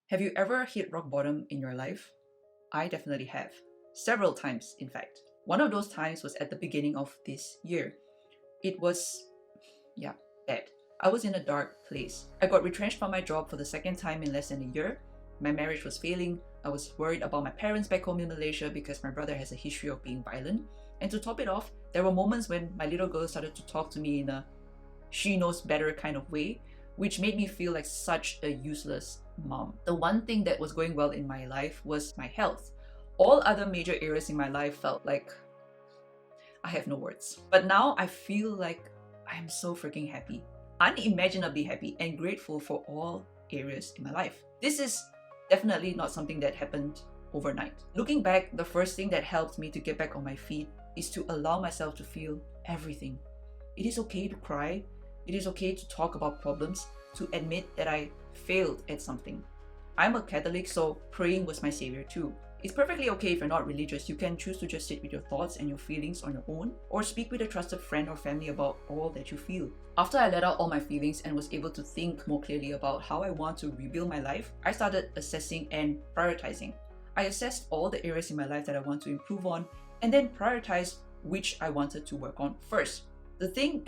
Have you ever hit rock bottom in your life? I definitely have. Several times, in fact. One of those times was at the beginning of this year. It was, yeah, bad. I was in a dark place. I got retrenched from my job for the second time in less than a year. My marriage was failing. I was worried about my parents back home in Malaysia because my brother has a history of being violent. And to top it off, there were moments when my little girl started to talk to me in a she knows better kind of way, which made me feel like such a useless mom. The one thing that was going well in my life was my health. All other major areas in my life felt like I have no words. But now I feel like I'm so freaking happy, unimaginably happy and grateful for all areas in my life. This is definitely not something that happened overnight. Looking back, the first thing that helped me to get back on my feet is to allow myself to feel everything. It is okay to cry. It is okay to talk about problems, to admit that I failed at something. I'm a Catholic, so praying was my savior too. It's perfectly okay if you're not religious. You can choose to just sit with your thoughts and your feelings on your own, or speak with a trusted friend or family about all that you feel. After I let out all my feelings and was able to think more clearly about how I want to rebuild my life, I started assessing and prioritizing. I assessed all the areas in my life that I want to improve on, and then prioritized which I wanted to work on first. The thing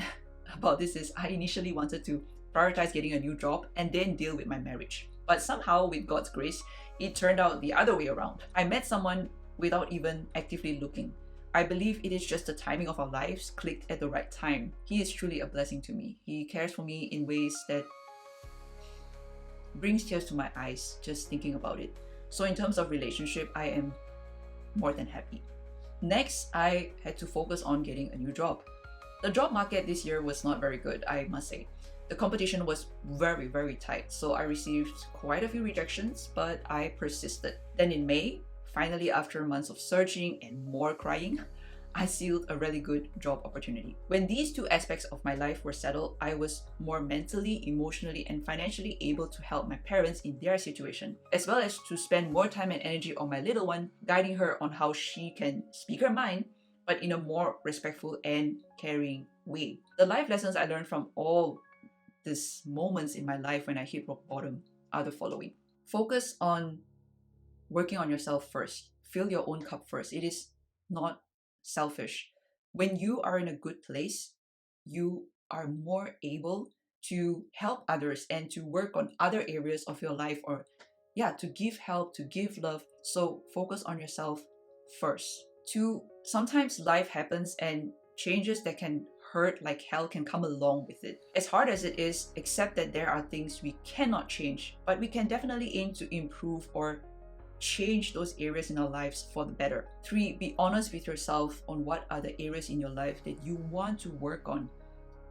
about this is I initially wanted to prioritize getting a new job and then deal with my marriage. But somehow, with God's grace, it turned out the other way around. I met someone without even actively looking. I believe it is just the timing of our lives clicked at the right time. He is truly a blessing to me. He cares for me in ways that brings tears to my eyes just thinking about it. So in terms of relationship, I am more than happy. Next, I had to focus on getting a new job. The job market this year was not very good, I must say. The competition was very, very tight, so I received quite a few rejections, but I persisted. Then in May, finally after months of searching and more crying, I sealed a really good job opportunity. When these two aspects of my life were settled, I was more mentally, emotionally, and financially able to help my parents in their situation, as well as to spend more time and energy on my little one, guiding her on how she can speak her mind, but in a more respectful and caring way. The life lessons I learned from all these moments in my life when I hit rock bottom are the following. Focus on working on yourself first. Fill your own cup first. It is not selfish. When you are in a good place, you are more able to help others and to work on other areas of your life, or to give help, to give love. So focus on yourself first. Two, sometimes life happens and changes that can hurt like hell can come along with it. As hard as it is, accept that there are things we cannot change, but we can definitely aim to improve or change those areas in our lives for the better. 3, be honest with yourself on what are the areas in your life that you want to work on.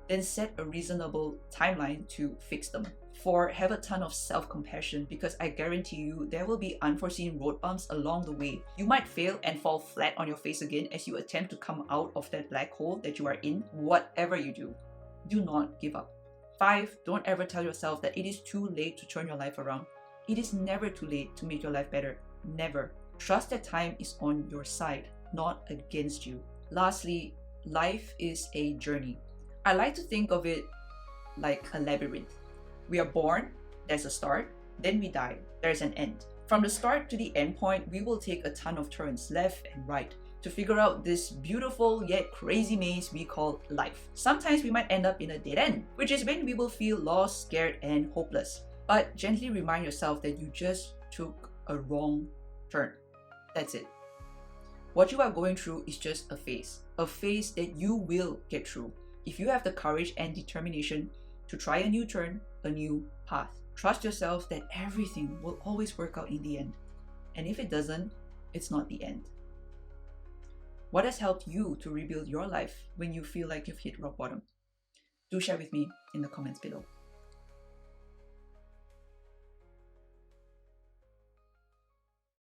Then set a reasonable timeline to fix them. 4, have a ton of self-compassion, because I guarantee you there will be unforeseen road bumps along the way. You might fail and fall flat on your face again as you attempt to come out of that black hole that you are in. Whatever you do, do not give up. 5, don't ever tell yourself that it is too late to turn your life around. It is never too late to make your life better. Never. Trust that time is on your side, not against you. Lastly, life is a journey. I like to think of it like a labyrinth. We are born, there's a start, then we die, there's an end. From the start to the end point, we will take a ton of turns left and right to figure out this beautiful yet crazy maze we call life. Sometimes we might end up in a dead end, which is when we will feel lost, scared, and hopeless. But gently remind yourself that you just took a wrong turn. That's it. What you are going through is just a phase that you will get through if you have the courage and determination to try a new turn, a new path. Trust yourself that everything will always work out in the end. And if it doesn't, it's not the end. What has helped you to rebuild your life when you feel like you've hit rock bottom? Do share with me in the comments below.